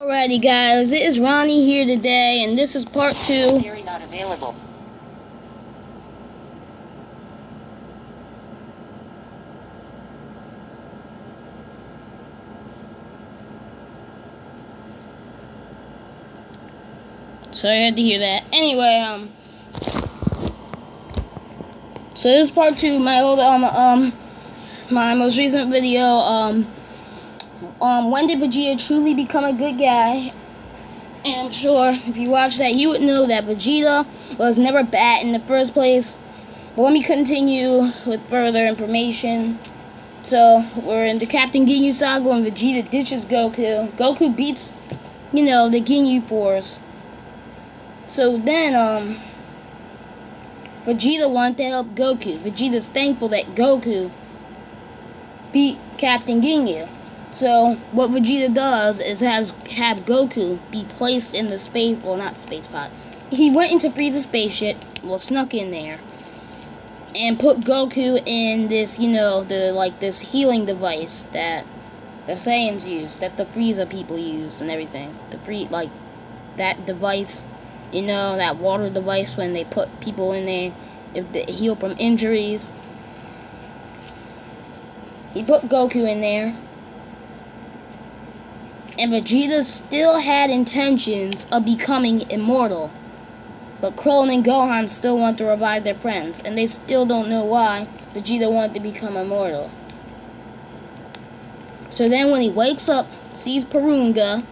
Alrighty guys, it is Ronnie here today, and this is part 2. Siri not available. So I had to hear that. Anyway, so this is part 2, my old, my most recent video, when did Vegeta truly become a good guy? And I'm sure if you watch that, you would know that Vegeta was never bad in the first place. But let me continue with further information. So, we're in the Captain Ginyu saga when Vegeta ditches Goku. Goku beats, the Ginyu Force. So then, Vegeta wanted to help Goku. Vegeta's thankful that Goku beat Captain Ginyu. So, what Vegeta does is have Goku be placed in the not space pod. He went into Frieza's spaceship, snuck in there, and put Goku in this, this healing device that the Saiyans use, that the Frieza people use and everything. That device, that water device when they put people in there, if they heal from injuries. He put Goku in there. And Vegeta still had intentions of becoming immortal. But Krillin and Gohan still want to revive their friends. And they still don't know why Vegeta wanted to become immortal. So then when he wakes up, sees Porunga,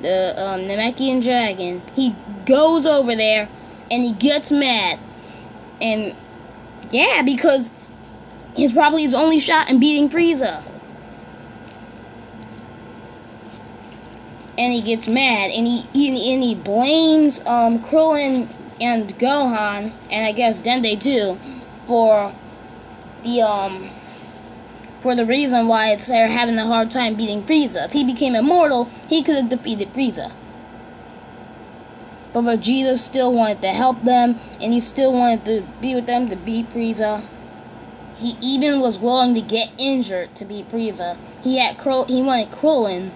the Namekian dragon, he goes over there and he gets mad. And yeah, because it's probably his only shot in beating Frieza. And he gets mad, and he blames Krillin and Gohan, and I guess Dende too, for the reason why they're having a hard time beating Frieza. If he became immortal, he could have defeated Frieza. But Vegeta still wanted to help them, and he still wanted to be with them to beat Frieza. He even was willing to get injured to beat Frieza. He wanted Krillin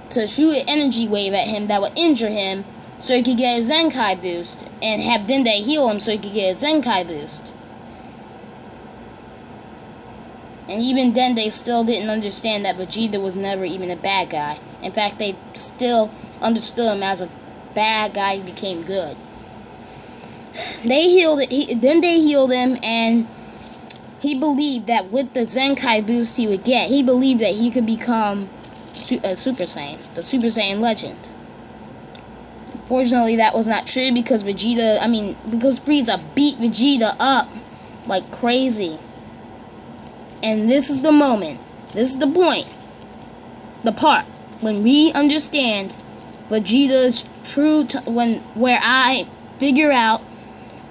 to shoot an energy wave at him that would injure him so he could get a Zenkai boost, and have Dende heal him so he could get a Zenkai boost. And even Dende still didn't understand that Vegeta was never even a bad guy. In fact, they still understood him as a bad guy who became good. Dende healed him, and he believed that with the Zenkai boost he would get, he believed that he could become a Super Saiyan, the Super Saiyan legend. Unfortunately, that was not true because Frieza beat Vegeta up like crazy. And this is the moment, this is the point, the part when we understand Vegeta's where I figure out,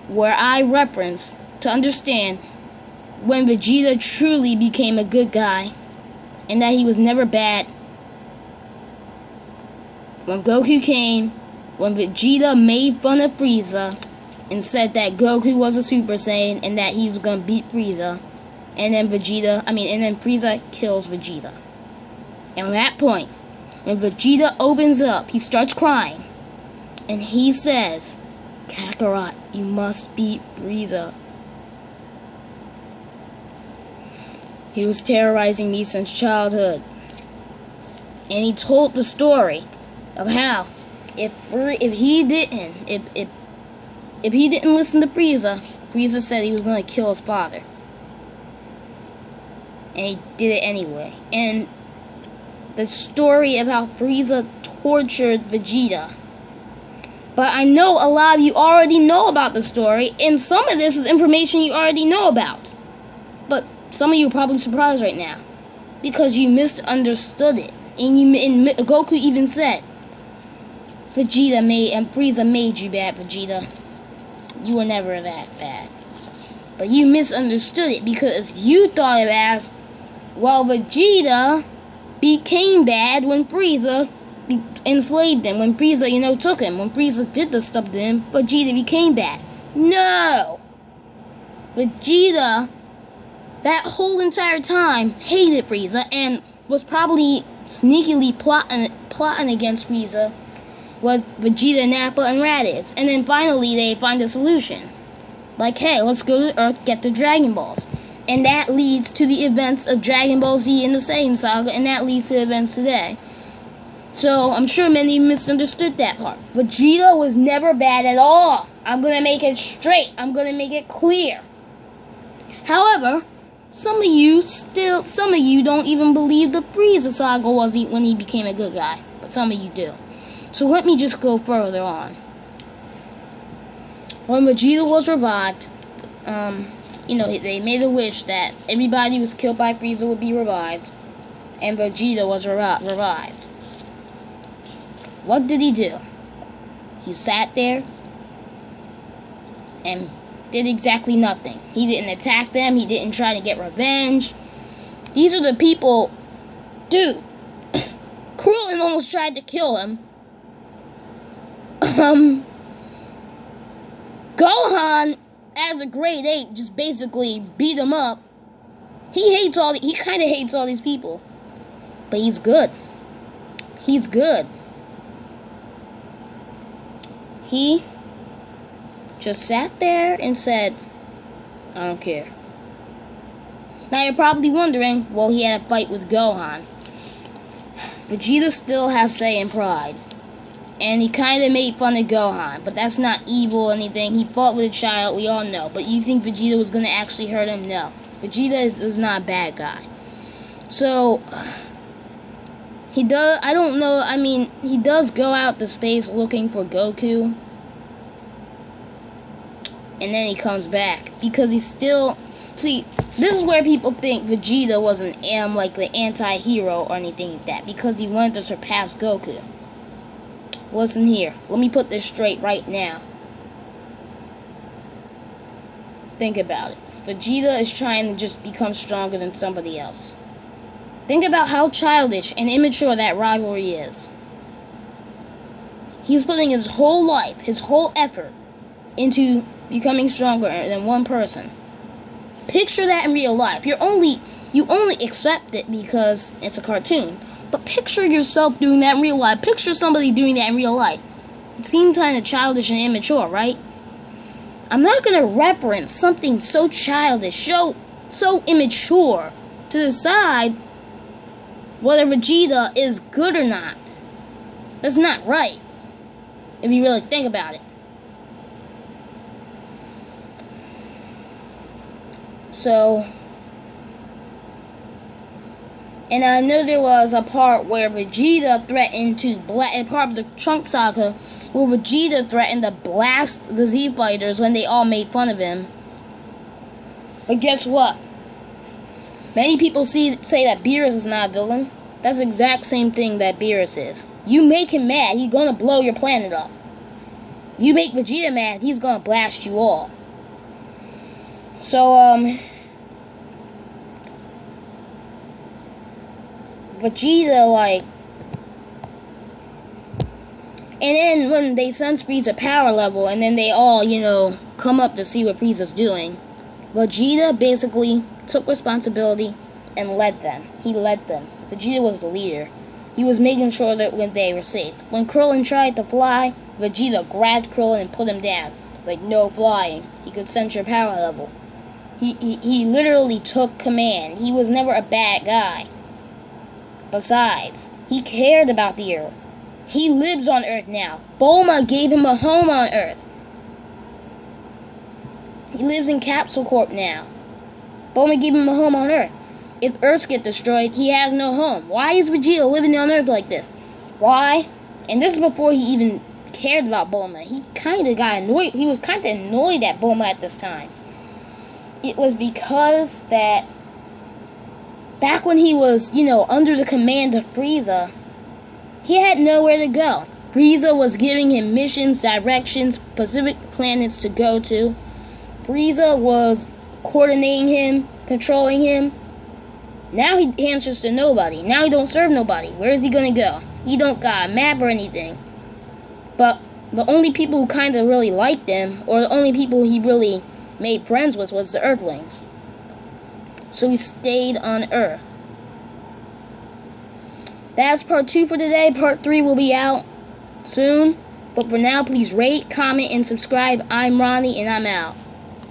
where I reference to understand when Vegeta truly became a good guy and that he was never bad. When Goku came, when Vegeta made fun of Frieza and said that Goku was a Super Saiyan and that he was gonna beat Frieza, and then Frieza kills Vegeta. And at that point, when Vegeta opens up, he starts crying, and he says, "Kakarot, you must beat Frieza. He was terrorizing me since childhood." And he told the story of how if he didn't listen to Frieza, Frieza said he was going to kill his father. And he did it anyway. And the story of how Frieza tortured Vegeta. But I know a lot of you already know about the story, and some of this is information you already know about. But some of you are probably surprised right now, because you misunderstood it. And Goku even said, Frieza made you bad, Vegeta. You were never that bad. But you misunderstood it because you thought it as, well, Vegeta became bad when Frieza enslaved him. When Frieza, took him. When Frieza did the stuff to him, Vegeta became bad. No! Vegeta, that whole entire time, hated Frieza and was probably sneakily plotting against Frieza with Vegeta, Nappa, and Raditz. And then finally they find a solution. Like, hey, let's go to Earth, get the Dragon Balls. And that leads to the events of Dragon Ball Z in the Saiyan Saga, and that leads to the events today. So, I'm sure many misunderstood that part. Vegeta was never bad at all. I'm gonna make it straight. I'm gonna make it clear. However, some of you don't even believe the Frieza Saga was when he became a good guy. But some of you do. So let me just go further on. When Vegeta was revived, they made a wish that everybody who was killed by Frieza would be revived. And Vegeta was revived. What did he do? He sat there and did exactly nothing. He didn't attack them. He didn't try to get revenge. These are the people... Dude, Krillin almost tried to kill him. Gohan, as a grade 8, just basically beat him up. He kind of hates all these people. But he's good. He's good. He just sat there and said, I don't care. Now you're probably wondering, well, he had a fight with Gohan. Vegeta still has Saiyan pride. And he kind of made fun of Gohan. But that's not evil or anything. He fought with a child, we all know. But you think Vegeta was going to actually hurt him? No. Vegeta is not a bad guy. So, he does go out to space looking for Goku. And then he comes back. Because he's still... See, this is where people think Vegeta was the anti-hero or anything like that. Because he wanted to surpass Goku. Listen here. Let me put this straight right now. Think about it. Vegeta is trying to just become stronger than somebody else. Think about how childish and immature that rivalry is. He's putting his whole life, his whole effort, into becoming stronger than one person. Picture that in real life. You only accept it because it's a cartoon. But picture yourself doing that in real life. Picture somebody doing that in real life. It seems kind of childish and immature, right? I'm not going to reference something so childish, so immature, to decide whether Vegeta is good or not. That's not right, if you really think about it. So, and I know there was a part where Vegeta threatened to part of the Trunks Saga, where Vegeta threatened to blast the Z Fighters when they all made fun of him. But guess what? Many people say that Beerus is not a villain. That's the exact same thing that Beerus is. You make him mad, he's gonna blow your planet up. You make Vegeta mad, he's gonna blast you all. So, Vegeta, and then when they send Frieza power level, and then they all, come up to see what Frieza's doing, Vegeta basically took responsibility and led them. He led them. Vegeta was the leader. He was making sure that when they were safe. When Krillin tried to fly, Vegeta grabbed Krillin and put him down. Like, no flying. He could sense your power level. He literally took command. He was never a bad guy. Besides, he cared about the Earth. He lives on Earth now. Bulma gave him a home on Earth. He lives in Capsule Corp now. Bulma gave him a home on Earth. If Earths get destroyed, he has no home. Why is Vegeta living on Earth like this? Why? And this is before he even cared about Bulma. He kind of got annoyed. He was kind of annoyed at Bulma at this time. It was because that back when he was, under the command of Frieza, he had nowhere to go. Frieza was giving him missions, directions, specific planets to go to. Frieza was coordinating him, controlling him. Now he answers to nobody. Now he don't serve nobody. Where is he gonna go? He don't got a map or anything. But the only people who kind of really liked him, or the only people he really made friends with, was the Earthlings. So he stayed on Earth. That's part 2 for today. Part 3 will be out soon. But for now, please rate, comment, and subscribe. I'm Ronnie, and I'm out.